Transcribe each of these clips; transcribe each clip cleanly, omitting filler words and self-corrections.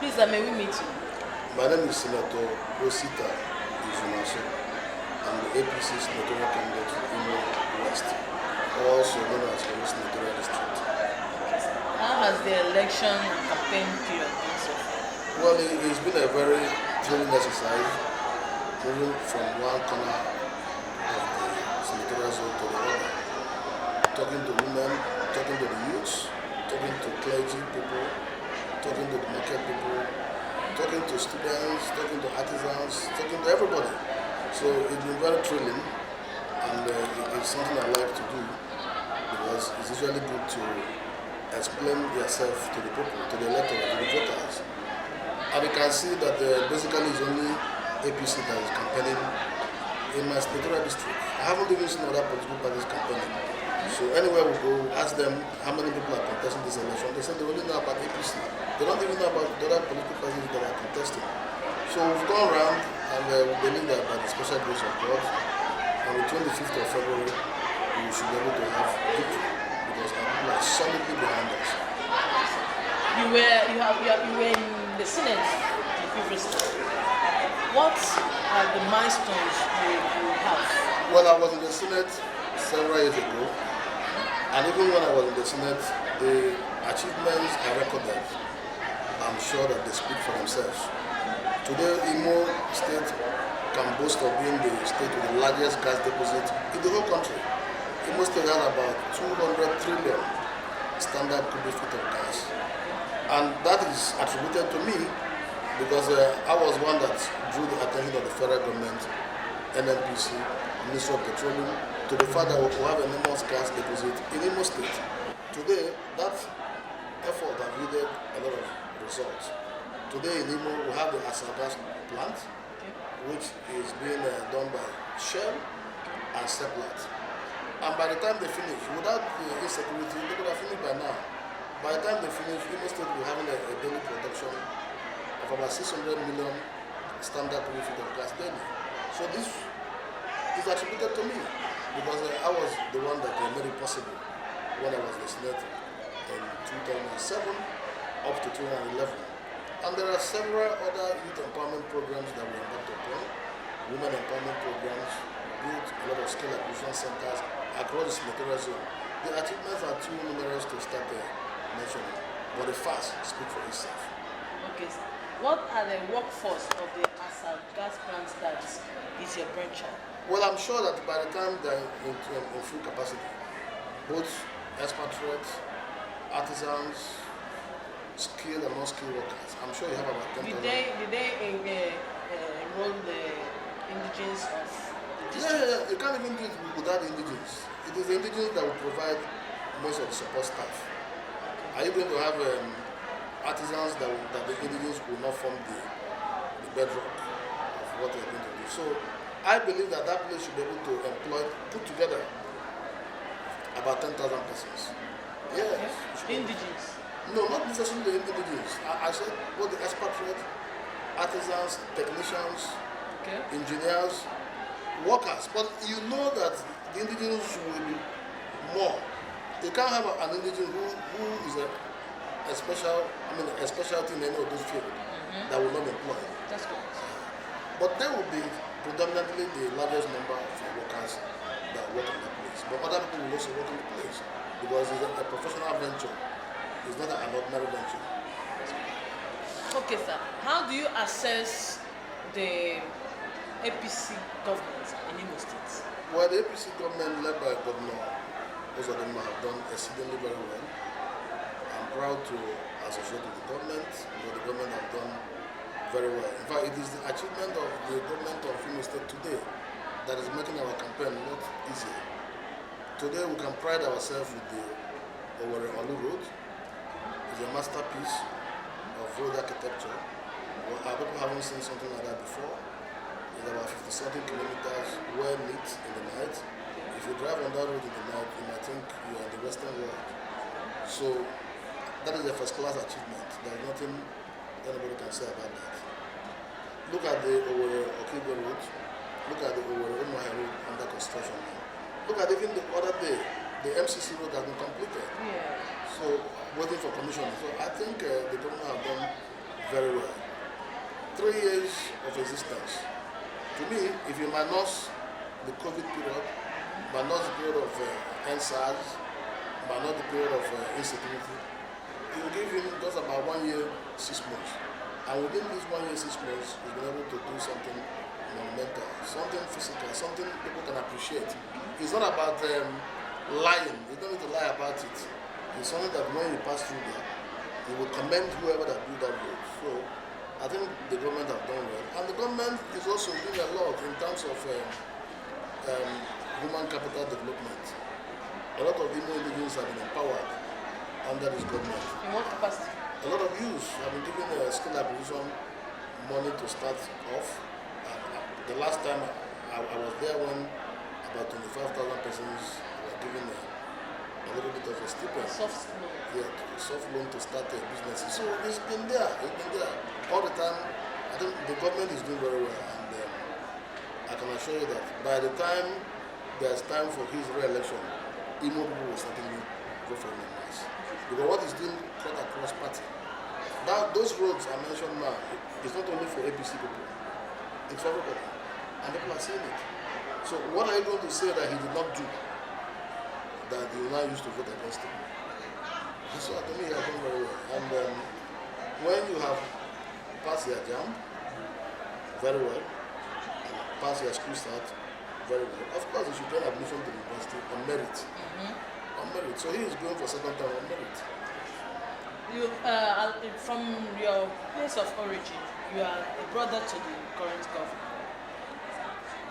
Please, may we meet you? My name is Senator Osita Izunaso. I'm the APC Senatorial candidate for Imo West, also known as Orlu Senatorial District. How has the election campaign period been so far? Well, it's been a very thrilling exercise, moving from one corner of the senatorial zone to the other, talking to women, talking to the youths, talking to clergy people, talking to the market people, talking to students, talking to artisans, talking to everybody. So it's been very thrilling, and it's something I like to do because it's usually good to explain yourself to the people, to the electorate, to the voters. And you can see that basically it's only APC that is campaigning in my senatorial district. I haven't even seen other political parties campaigning. So anywhere we go, ask them how many people are contesting this election. They say they only know about APC. They don't even know about the other political parties that are contesting. So we've gone around and we believe that by the special grace of God, on the 25th of February, we should be able to have victory because our people are solidly behind us. You were in the Senate the previous time. What are the milestones you have? Well, I was in the Senate several years ago, and even when I was in the Senate, the achievements I recorded, I'm sure that they speak for themselves. Today, Imo State can boast of being the state with the largest gas deposit in the whole country. Imo State has about 200 trillion standard cubic feet of gas. And that is attributed to me because I was one that drew the attention of the federal government, NNPC, Ministry of Petroleum, to the fact that we have an enormous gas deposit in Imo State. Today, that effort has yielded a lot of results. Today in Imo, we have the Asa gas plant, which is being done by Shell and Seplat. And by the time they finish, without the insecurity, they could have finished by now. By the time they finish, Imo State will be having a daily production of about 600 million standard cubic feet of gas daily. So this is attributed to me because I was the one that made it possible when I was the Senate in 2007 up to 2011. And there are several other youth empowerment programs that we embarked upon, women empowerment programs, built a lot of skill acquisition centers across the senatorial zone. The achievements are too numerous to start mentioning, but the facts speak for itself. Okay, sir. What are the workforce of the Asa gas plants that is your brainchild? Well, I'm sure that by the time they're in full capacity, both expatriates, artisans, skilled and non-skilled workers, I'm sure you have about 10,000. Did they enroll the indigenes of the district? Yeah, you can't even do it without the indigenes. It is the indigenes that will provide most of the support staff. Are you going to have artisans that the indigenes will not form the bedrock of what they're going to do? So I believe that place should be able to put together about 10,000 persons. Yes. Okay. Indigenes? No, not necessarily the indigenes. I said both the expatriates, artisans, technicians, engineers, workers. But you know that the indigenes will be more. You can't have an indigene who is a specialty in any of those fields that will not be employed. That's good. But there will be predominantly the largest number of workers that work in that place. But other people will also work in the place because it's a professional venture. It's not an ordinary venture. Okay, sir. How do you assess the APC government in Imo State? Well, the APC government led by Governor UZODIMMA have done exceedingly very well. I'm proud to associate with the government because the government have done very well. In fact, it is the achievement of the government of Imo State today that is making our campaign a lot easier. Today we can pride ourselves with the Orlu Road. It's a masterpiece of road architecture. Well, our people haven't seen something like that before. It's about 50-something kilometers, well lit in the night. If you drive on that road in the night, you might think you are in the Western world. So that is a first-class achievement. There's nothing anybody can say about that. Look at the Okibo Road. Look at the Umuahia Road under construction now. Look at even the other day, the MCC road has been completed. Yeah. So waiting for commissioning. So I think the government have done very well. 3 years of existence. To me, if you minus the COVID period, minus the period of NSARS, minus the period of insecurity, you will give him just about 1 year, 6 months. And within this 1 year, 6 months, he's been able to do something monumental, something physical, something people can appreciate. It's not about lying. You don't need to lie about it. It's something that when you pass through there, you will commend whoever that built that road. So I think the government have done well. And the government is also doing a lot in terms of human capital development. A lot of Imo individuals have been empowered under this government. In what capacity? A lot of youth have been given skill acquisition money to start off. The last time I was there when about 25,000 persons were given a little bit of a stipend. Soft loan. Yeah, soft loan to start a business. So it's been there. It's been there all the time. I think the government is doing very well, and I can assure you that by the time there's time for his re-election, Imo people will certainly go for him in mass. Because what he's doing cut across party. Those roads I mentioned now, it's not only for APC people, it's for everybody, and people are seeing it. So what are you going to say that he did not do that you now used to vote against him? So to me, he has done very well. And when you have passed your jam very well, pass your school start very well, of course you should gain admission to the university on merit. On merit. So he is going for second term on merit. You, from your place of origin, you are a brother to the current governor.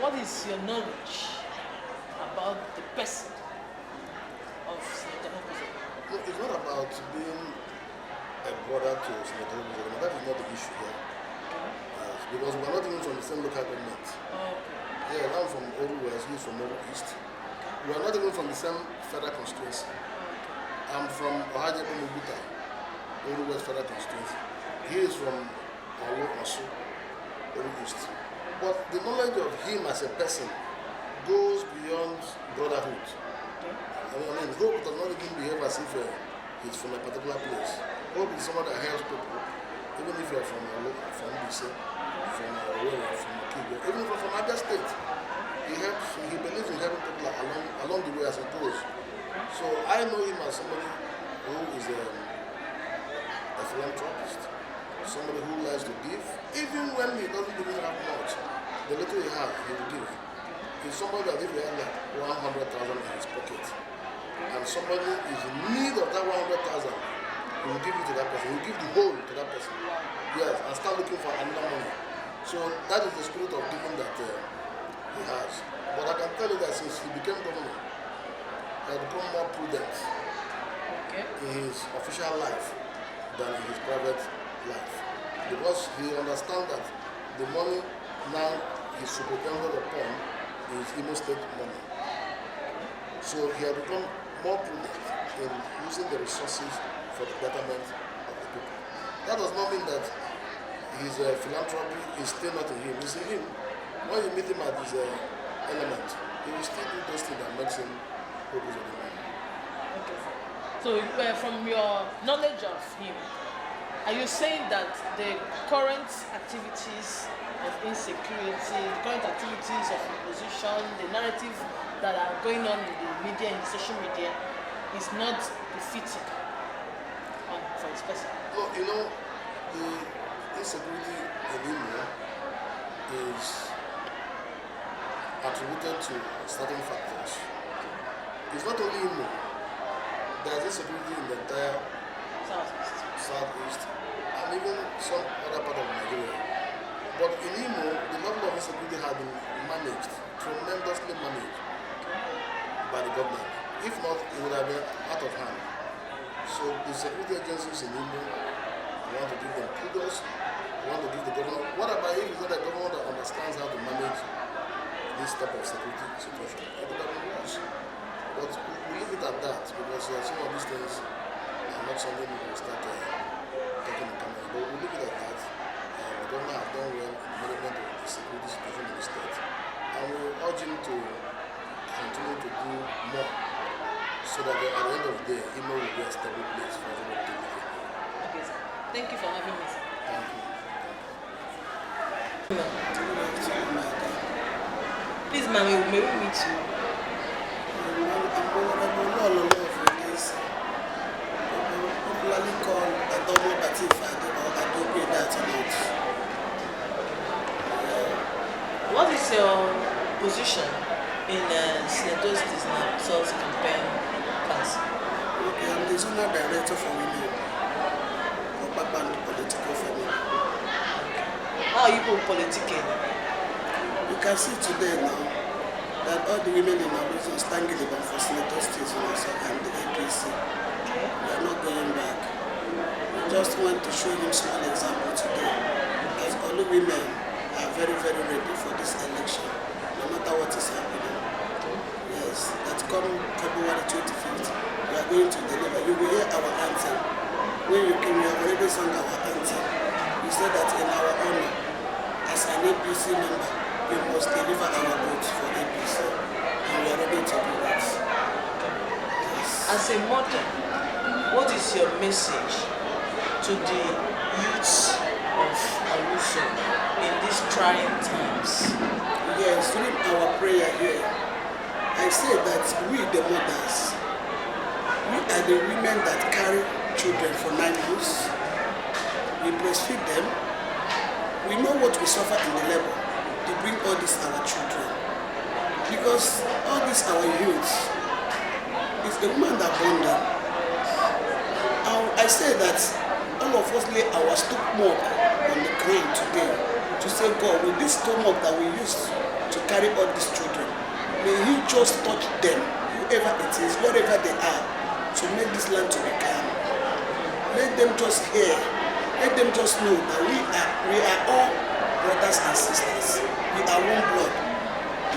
What is your knowledge about the person of Senator Apc? No, it's not about being a brother to Senator Apc. That is not the issue here. Because we are not even from the same local government. Okay. Yeah, I'm from Orlu West, he's from Orlu East. We are not even from the same federal constituency. Okay. I'm from Ohaje Muguta, Orlu West federal constituency. He is from Orlu Zone, Orlu East. But the knowledge of him as a person goes beyond brotherhood. Okay. I mean, Hope does not even behave as if he's from a particular place. Hope is someone that helps people, even if you're from BC, from Orlu, from Kibo, even if you're from Abia State. He believes in helping people along the way as it goes. So I know him as somebody who is a philanthropist, somebody who likes to give, even when he doesn't even have much. The little he has, he will give. He's somebody that if he has like 100,000 in his pocket, and somebody is in need of that 100,000, he will give it to that person. He will give the whole to that person. Yes, and start looking for another money. So that is the spirit of giving that he has. But I can tell you that since he became governor, he has become more prudent in his official life than in his private life. Because he understands that the money now is superintended upon is Imo State money. So he has become more prudent in using the resources for the betterment of the people. That does not mean that his philanthropy is still not in him. It's in him. When you meet him at his element, he will still do those things that makes him focus on the money. Okay. So from your knowledge of him, are you saying that the current activities of insecurity, the current activities of opposition, the narrative that are going on in the media, in the social media, is not befitting for his person? No, you know, the insecurity in Imo is attributed to certain factors. It's not only Imo. There's insecurity in the entire Southeast, and even some other part of Nigeria. But in Imo, the level of insecurity has been managed, tremendously managed by the government. If not, it would have been out of hand. So the security agencies in Imo, we want to give them kudos, we want to give the governor. What about if it's not a governor that understands how to manage this type of security situation? It would have been worse. But we leave it at that because some of these things are not something we will start talking in camera. But we leave it at that. The governor has done well in the management of the security situation in the state. And we urge him to continue to do more so that at the end of the day, Imo will be a stable place for everybody to live in. Okay, sir. Thank you for having me, sir. Please, ma'am, may we meet you? Popularly called Adanna Chinyere or Adobe that or not. What is your position in Sen Osita Izunaso campaign council? Okay, I'm the zonal director for women for Baban political family. How are you people politicking? You can see today now that all the women in Orlu Zone stand for Sen Osita Izunaso and the APC. We are not going back. We just want to show him small example today. Because all the women are very, very ready for this election, no matter what is happening. Yes, that come February 25th, we are going to deliver. You will hear our anthem. When you came, we have already sung our anthem. We said that in our honor, as an APC member, we must deliver our votes for APC. And we are ready to do that. Yes. As a mother, what is your message to the youths of Orlu Zone in these trying times? Yes, during our prayer here, I say that we, the mothers, we are the women that carry children for 9 months. We breastfeed them. We know what we suffer in the labor to bring all these our children. Because all these our youths, it's the woman that born them. I say that all of us lay our stomach on the ground today to say, God, with this stomach that we use to carry all these children, may He just touch them, whoever it is, wherever they are, to make this land to be calm. Let them just hear, let them just know that we are all brothers and sisters. We are one blood.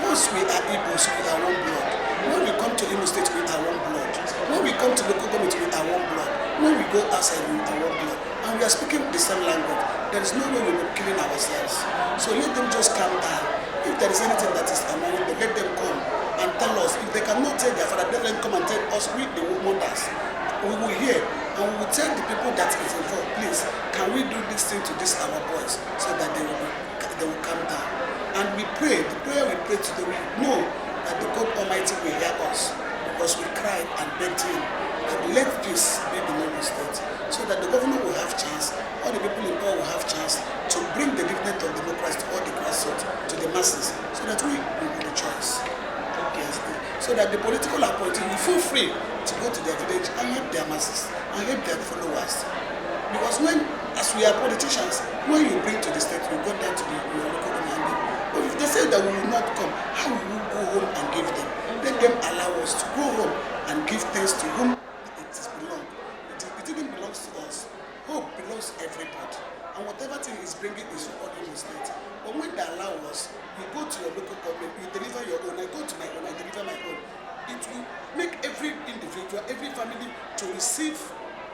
Once we are Igbos, we are one blood. When we come to Imo State, we are one blood. When we come to local government, we are one blood. When we go outside, we are one blood. And we are speaking the same language. There is no way we will be killing ourselves. So let them just calm down. If there is anything that is annoying them, let them come and tell us. If they cannot tell their father, let them come and tell us, we the mothers. We will hear and we will tell the people that is involved, please, can we do this thing to these our boys so that they will calm down. And we pray, the prayer we pray today, we know that the God Almighty will hear us because we cried and begged Him that let peace be in Imo State so that the governor will have chance, all the people in power will have chance to bring the dividend of democracy to all the grassroots, to the masses, so that we will rejoice. Okay, so that the political appointees will feel free to go to their village and help their masses and help their followers. Because when, as we are politicians, when you bring to the state, you go down to the local community. But if they say that we will not come, how will we go home and give them? Let them allow us to go home and give things to whom it belongs. It didn't belong to us. Hope belongs to everybody. And whatever thing is bringing is for all Imo State. But when they allow us, you go to your local government, you deliver your own. I go to my own, I deliver my own. It will make every individual, every family to receive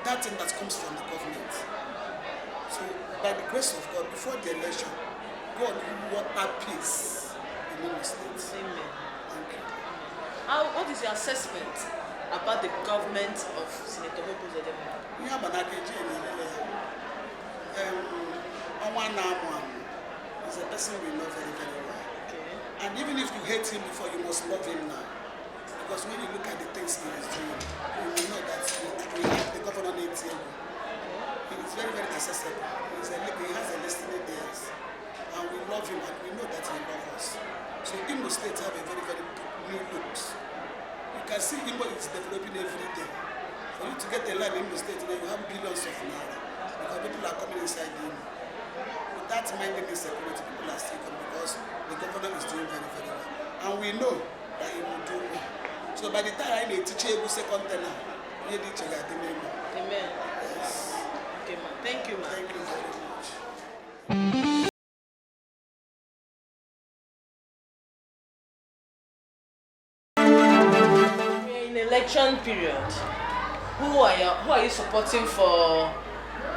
that thing that comes from the government. So, by the grace of God, before the election, God will water peace in Imo State. Amen. Thank you. What is your assessment about the government of Senator Orlu UZODIMMA? He's a person we know very, very well. Okay. And even if you hate him before, you must love him now. Because when you look at the things he is doing, you will know that the governor needs him. He is very, very accessible. He has a listening ears. And we love him and we know that he loves us. So Imo State have a very, very new looks. You can see Imo is developing every day. For you to get a land in Imo State, you have billions of naira. Because people are coming inside Imo. Without minding insecurity, people are still coming because the governor is doing very, very well. And we know that he will do well. So by the time I need to teach you second tenor, you need to get the name. Amen. Yes. Okay, ma. Thank you, ma. Thank you very much. We are in election period. Who are you supporting for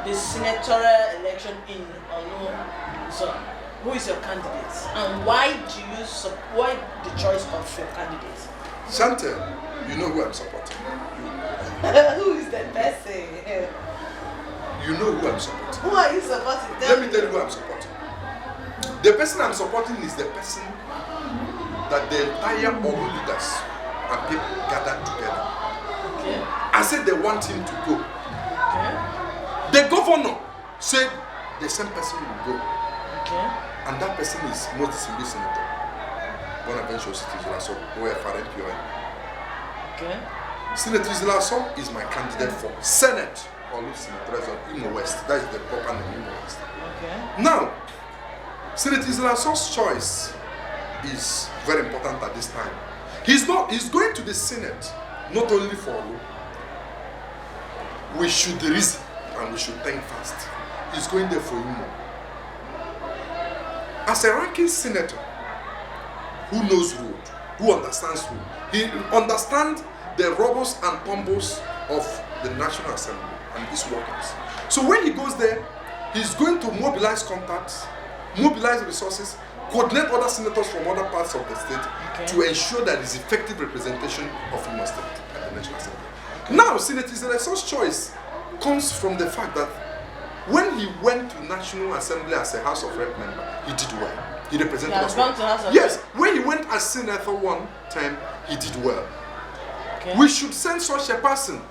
the senatorial election in Orlu Zone? Who is your candidate? And why the choice of your candidate? Chantel, you know who I'm supporting. Who is the person? You know who I'm supporting. Who are you supporting? Let me tell you who I'm supporting. The person I'm supporting is the person that the entire Orlu leaders and people gathered together. Okay. I said they want him to go. Okay. The governor said the same person will go. Okay. And that person is most distinguished senator. Bonaventure Osita Izunaso, OFRMPON. Okay. Senator Izunaso is my candidate for Senate Orlu Senatorial in the West. That is the proper name in the West. Okay. Now, Senator Izunaso's choice is very important at this time. He's going to the Senate not only for Orlu. We should reason and we should think fast. He's going there for Imo. As a ranking senator who knows road, who understands road, he understands the robbers and tumbles of the National Assembly and its workings. So when he goes there, he's going to mobilize contacts, mobilize resources, coordinate other senators from other parts of the state to ensure that there's effective representation of Imo State at the National Assembly. Now, Senator Izunaso's choice comes from the fact that when he went to National Assembly as a House of Rep member, he did well. He represented us well. Yes, when he went as senator one time, he did well. Okay. We should send such a person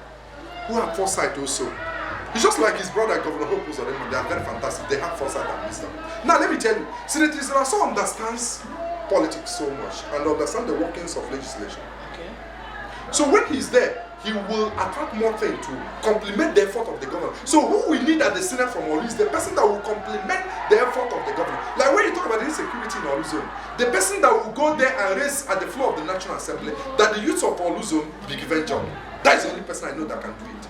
who have foresight also. It's just like his brother, Governor Orlu Zone.Hostess. They are very fantastic. They have foresight and wisdom. Now, let me tell you, Senator Izunaso understands politics so much and understands the workings of legislation. Okay. So when he's there, he will attract more things to complement the effort of the government. So who we need at the Senate from Orlu is the person that will complement the effort of the government. Like when you talk about insecurity in Orlu Zone, the person that will go there and raise at the floor of the National Assembly that the youth of Orlu Zone be given job. That is the only person I know that can do it.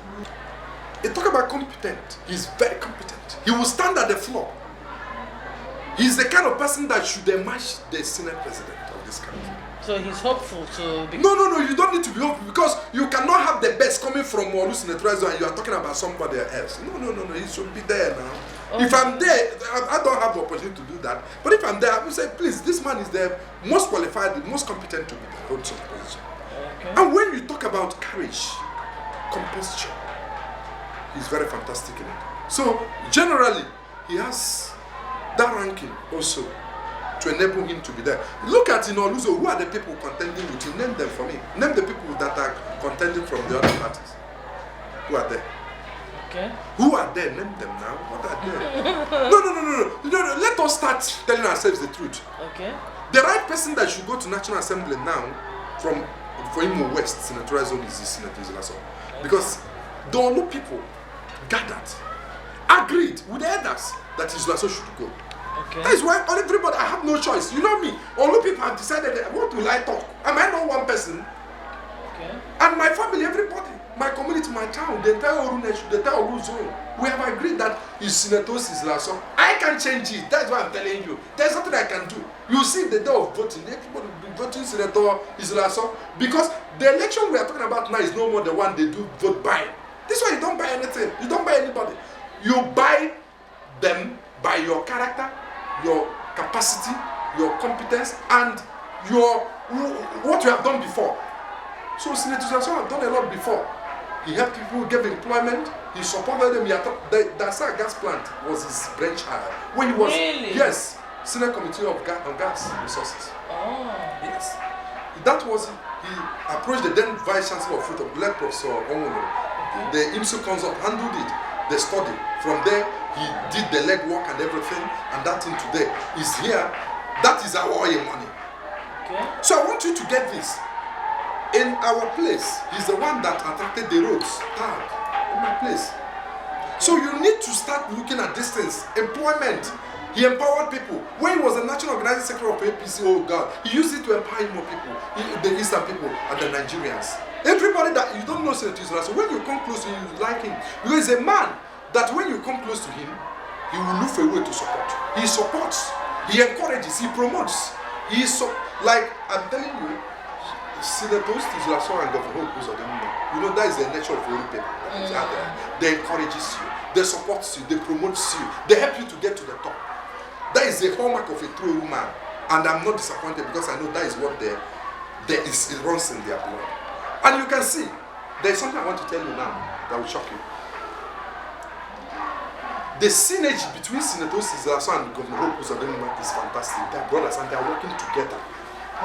You talk about competent. He's very competent. He will stand at the floor. He's the kind of person that should emerge the Senate president of this country. So he's hopeful to be... No, you don't need to be hopeful because you cannot have the best coming from Orlu Senatorial and you are talking about somebody else. No, he should be there now. Okay. If I'm there, I don't have the opportunity to do that. But if I'm there, I will say, please, this man is the most qualified, the most competent to be the hold such position. Okay. And when you talk about courage, composture, he's very fantastic in it. So generally, he has that ranking also to enable him to be there. Look at in Orlu Zone, who are the people contending with him? Name them for me. Name the people that are contending from the other parties. Who are there? Okay. Who are there? Name them now. What are there? No. Let us start telling ourselves the truth. Okay. The right person that should go to National Assembly now for Imo West Senatorial Zone is Senator Izunaso. Because the Orlu people gathered, agreed with the others that Izunaso should go. Okay. That is why everybody, I have no choice. You know me, Orlu people have decided that, what will I talk? Am I not one person? Okay. And my family, everybody, my community, my town, the entire Orlu nation, the entire Orlu zone, we have agreed that is Senator Izunaso. I can change it. That's why I'm telling you. There's nothing I can do. You see the day of voting, everybody will be voting Senator Izunaso because the election we are talking about now is no more the one they do vote by. This is why you don't buy anything. You don't buy anybody. You buy them by your character, your capacity, your competence, and what you have done before. So Senator Izunaso have done a lot before. He helped people, gave employment, he supported them. The Dasa gas plant was his brainchild. When he was, really? Yes, Senate Committee of Gas Resources. Oh. Yes. That was, he approached the then Vice Chancellor of Fruit of Black Professor Onwuno. The IMSU consult handled it, the study. From there, he did the legwork and everything, and that thing today is here. That is our oil money. Okay. So I want you to get this. In our place, he's the one that attracted the roads. Tag in my place. So you need to start looking at distance, employment. He empowered people. When he was the national organizing secretary of APC, oh God, he used it to empower more people, the Eastern people and the Nigerians. Everybody that you don't know Senator Izunaso, when you come close to him, you like him. Because he's a man that when you come close to him, he will look for a way to support. He supports, he encourages, he promotes. He is like I'm telling you, Senator Izunaso and Governor Orlu Zone.Hostess, you know that is the nature of Orlu people. They encourages you, they support you, they promote you, they help you to get to the top. That is the hallmark of a true man, and I'm not disappointed because I know that is what it runs in their blood. And you can see, there is something I want to tell you now that will shock you. The synergy between Senator Izunaso and Governor Orlu Zone.Hostess is fantastic. They are brothers and they are working together.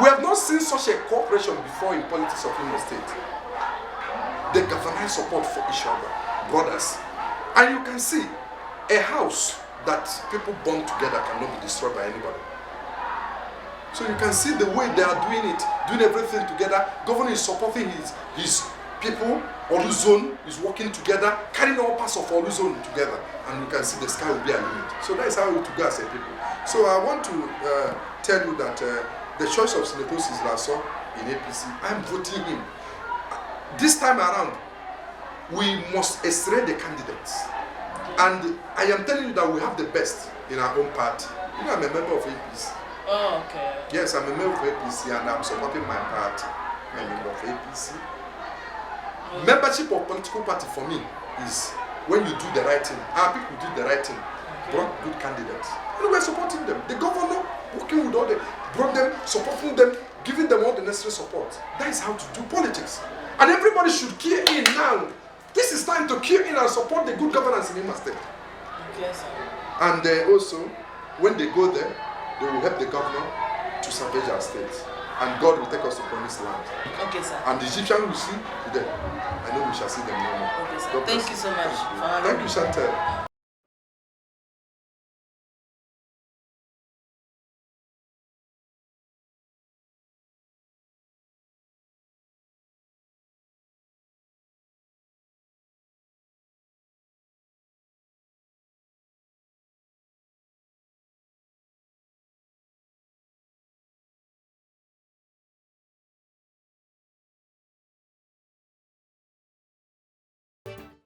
We have not seen such a cooperation before in politics of Imo State. They galvanize support for each other, brothers. And you can see a house that people bond together cannot be destroyed by anybody. So you can see the way they are doing it, doing everything together. Governor is supporting his people. Orlu Zone is working together, carrying all parts of Orlu Zone together. And you can see the sky will be a limit. So that is how it will go as a people. So I want to tell you that the choice of Senator Izunaso in APC, I'm voting him. This time around, we must extray the candidates. And I am telling you that we have the best in our own party. You know, I'm a member of APC. Oh, okay. Yes, I'm a member of APC and I'm supporting my party. I'm a member of APC. Membership of political party for me is when you do the right thing. Our people did the right thing, brought good candidates. And we're supporting them. The governor working with all the, brought them, supporting them, giving them all the necessary support. That is how to do politics. And everybody should key in now. This is time to key in and support the good governance in Imo State. Yes, sir. And also, when they go there, they will help the governor to salvage our state. And God will take us to promised land. Okay, sir. And the Egyptians will see them. I know we shall see them no more. Okay, sir. Thank you so much. Thank you, Chantel.